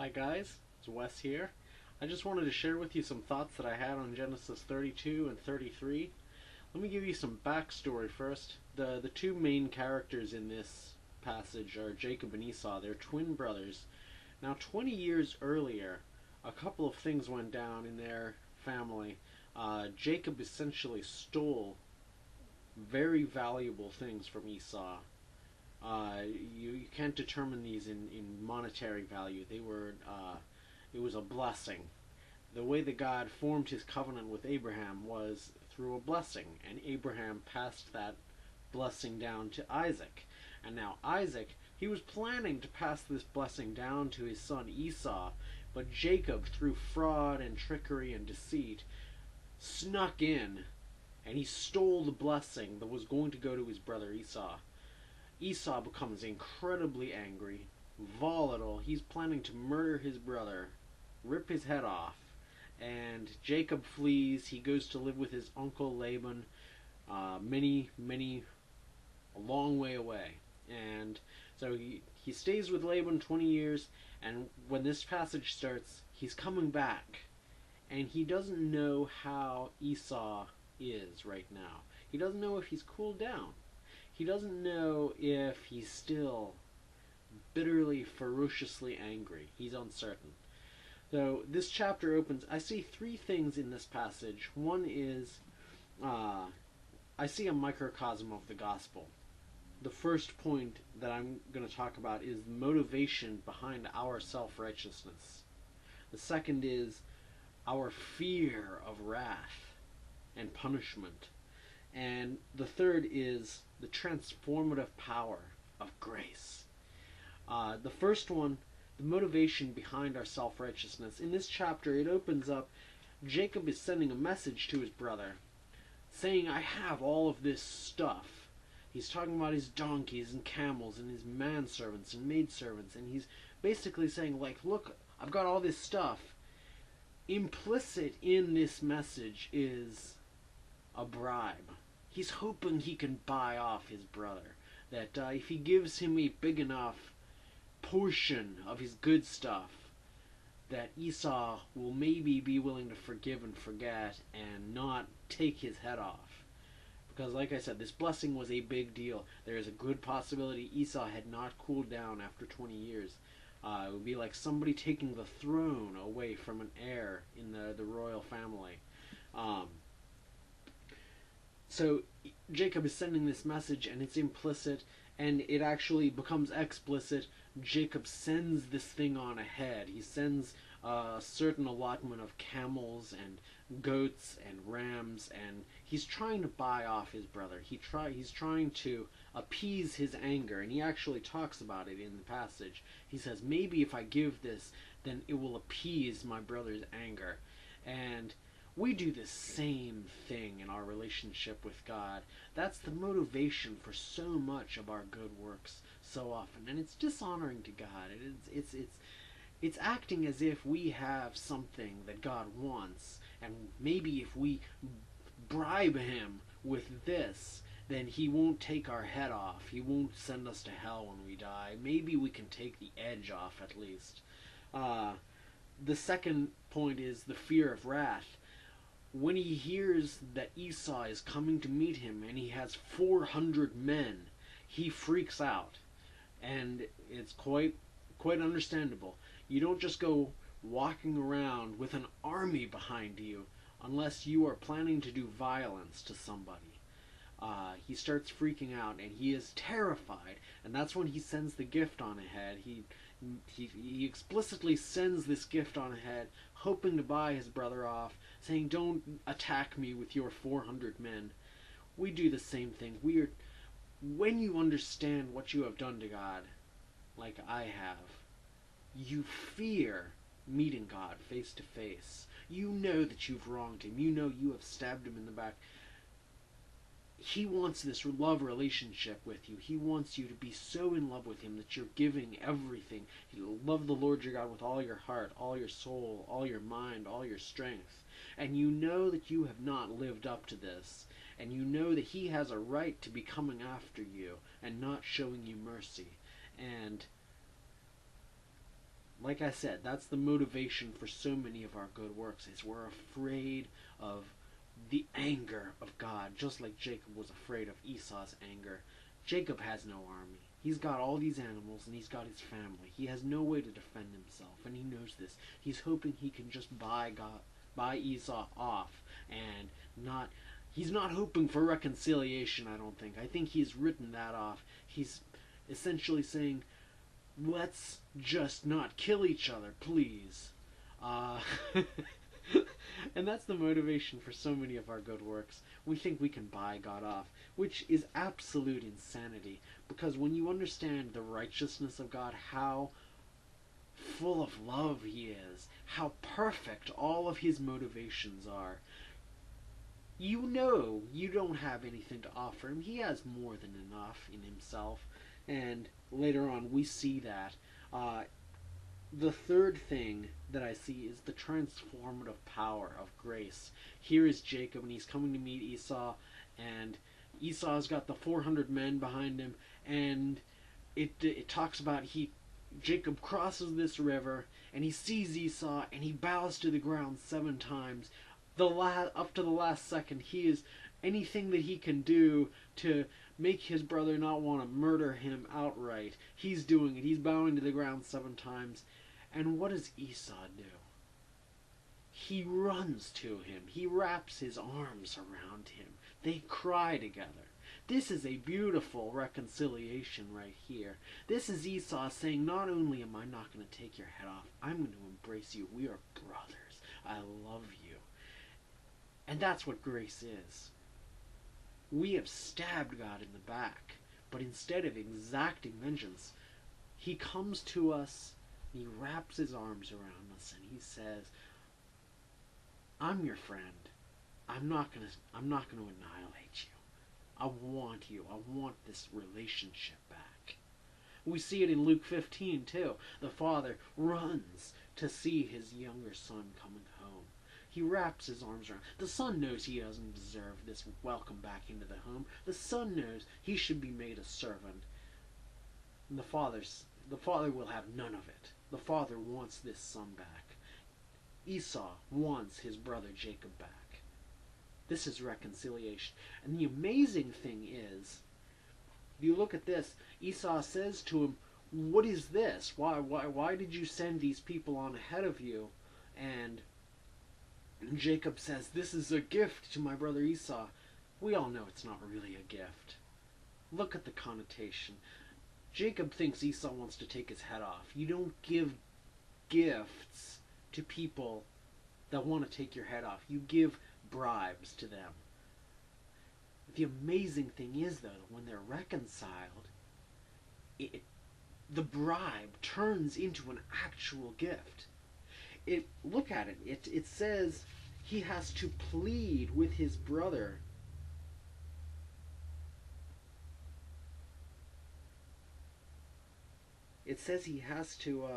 Hi guys, it's Wes here. I just wanted to share with you some thoughts that I had on Genesis 32 and 33. Let me give you some backstory first. The two main characters in this passage are Jacob and Esau. They're twin brothers. Now 20 years earlier, a couple of things went down in their family. Jacob essentially stole very valuable things from Esau. You can't determine these in monetary value. It was a blessing. The way that God formed his covenant with Abraham was through a blessing, and Abraham passed that blessing down to Isaac. And now Isaac, he was planning to pass this blessing down to his son Esau, but Jacob, through fraud and trickery and deceit, snuck in and he stole the blessing that was going to go to his brother Esau. Esau becomes incredibly angry, volatile. He's planning to murder his brother, rip his head off, and Jacob flees. He goes to live with his uncle Laban, a long way away. And so he stays with Laban 20 years, and when this passage starts, he's coming back, and he doesn't know how Esau is right now. He doesn't know if he's cooled down. He doesn't know if he's still bitterly, ferociously angry. He's uncertain. So this chapter opens. I see three things in this passage. One is I see a microcosm of the gospel. The first point that I'm going to talk about is the motivation behind our self-righteousness. The second is our fear of wrath and punishment. And the third is the transformative power of grace. The first one, the motivation behind our self-righteousness. In this chapter, it opens up, Jacob is sending a message to his brother, saying, I have all of this stuff. He's talking about his donkeys and camels and his manservants and maidservants, and he's basically saying, like, look, I've got all this stuff. Implicit in this message is a bribe. He's hoping he can buy off his brother. That if he gives him a big enough portion of his good stuff, that Esau will maybe be willing to forgive and forget and not take his head off. Because like I said, this blessing was a big deal. There is a good possibility Esau had not cooled down after 20 years. It would be like somebody taking the throne away from an heir in the royal family. So Jacob is sending this message, and it's implicit, and it actually becomes explicit. Jacob sends this thing on ahead. He sends a certain allotment of camels and goats and rams, and he's trying to buy off his brother. He's trying to appease his anger, and he actually talks about it in the passage. He says, maybe if I give this, then it will appease my brother's anger. And we do the same thing in our relationship with God. That's the motivation for so much of our good works so often, and it's dishonoring to God. It's acting as if we have something that God wants, and maybe if we bribe him with this, then he won't take our head off. He won't send us to hell when we die. Maybe we can take the edge off at least. The second point is the fear of wrath. When he hears that Esau is coming to meet him and he has 400 men, he freaks out. And it's quite understandable. You don't just go walking around with an army behind you unless you are planning to do violence to somebody. He starts freaking out and he is terrified, and that's when he sends the gift on ahead. He explicitly sends this gift on ahead, hoping to buy his brother off, saying, don't attack me with your 400 men. We do the same thing. When you understand what you have done to God, like I have, you fear meeting God face to face. You know that you've wronged him. You know you have stabbed him in the back. He wants this love relationship with you. He wants you to be so in love with him that you're giving everything. You love the Lord your God with all your heart, all your soul, all your mind, all your strength. And you know that you have not lived up to this. And you know that he has a right to be coming after you and not showing you mercy. And like I said, that's the motivation for so many of our good works, is we're afraid of the anger of God, just like Jacob was afraid of Esau's anger. Jacob has no army. He's got all these animals and he's got his family. He has no way to defend himself, and he knows this. He's hoping he can just buy Esau off, and not he's not hoping for reconciliation, I don't think. I think he's written that off. He's essentially saying, let's just not kill each other, please. Uh, and that's the motivation for so many of our good works. We think we can buy God off, which is absolute insanity. Because when you understand the righteousness of God, how full of love He is, how perfect all of His motivations are, you know you don't have anything to offer Him. He has more than enough in Himself. And later on we see that. The third thing that I see is the transformative power of grace. Here is Jacob, and he's coming to meet Esau, and Esau's got the 400 men behind him, and it talks about Jacob crosses this river, and he sees Esau, and he bows to the ground 7 times. Up to the last second, he is anything that he can do to make his brother not want to murder him outright. He's doing it. He's bowing to the ground 7 times. And what does Esau do? He runs to him. He wraps his arms around him. They cry together. This is a beautiful reconciliation right here. This is Esau saying, not only am I not going to take your head off, I'm going to embrace you. We are brothers. I love you. And that's what grace is. We have stabbed God in the back, but instead of exacting vengeance, He comes to us, He wraps His arms around us, and He says, I'm your friend. I'm not gonna annihilate you. I want you. I want this relationship back. We see it in Luke 15 too. The father runs to see his younger son coming home. He wraps his arms around. The son knows he doesn't deserve this welcome back into the home. The son knows he should be made a servant. And the father will have none of it. The father wants this son back. Esau wants his brother Jacob back. This is reconciliation. And the amazing thing is, if you look at this, Esau says to him, what is this? Why did you send these people on ahead of you? And Jacob says, this is a gift to my brother Esau. We all know it's not really a gift. Look at the connotation. Jacob thinks Esau wants to take his head off. You don't give gifts to people that want to take your head off. You give bribes to them. The amazing thing is, though, when they're reconciled, the bribe turns into an actual gift. Look at it. It says he has to plead with his brother. It says he has to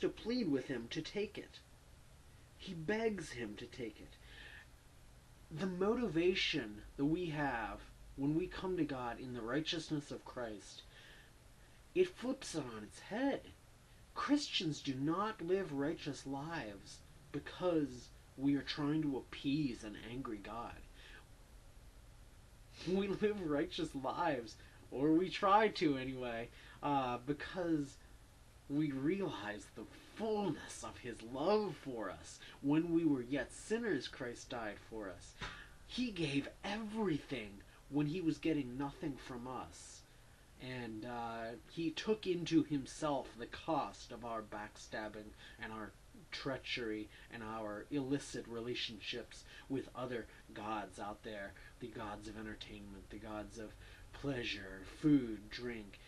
plead with him to take it. He begs him to take it. The motivation that we have when we come to God in the righteousness of Christ, it flips it on its head. Christians do not live righteous lives because we are trying to appease an angry God. We live righteous lives, or we try to anyway, because we realize the fullness of His love for us. When we were yet sinners, Christ died for us. He gave everything when He was getting nothing from us. And He took into Himself the cost of our backstabbing and our treachery and our illicit relationships with other gods out there. The gods of entertainment, the gods of pleasure, food, drink,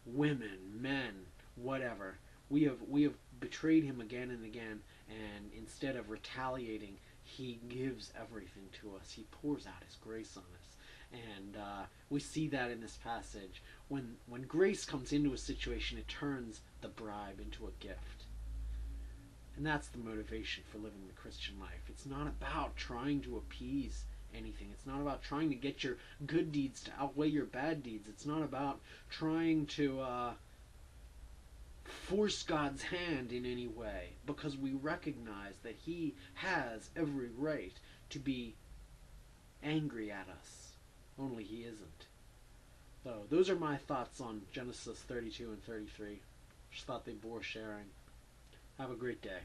women, men, whatever. We have betrayed Him again and again, and instead of retaliating, He gives everything to us. He pours out His grace on us. And we see that in this passage. When grace comes into a situation, it turns the bribe into a gift. And that's the motivation for living the Christian life. It's not about trying to appease anything. It's not about trying to get your good deeds to outweigh your bad deeds. It's not about trying to force God's hand in any way, because we recognize that He has every right to be angry at us. Only He isn't. So those are my thoughts on Genesis 32 and 33. Just thought they bore sharing. Have a great day.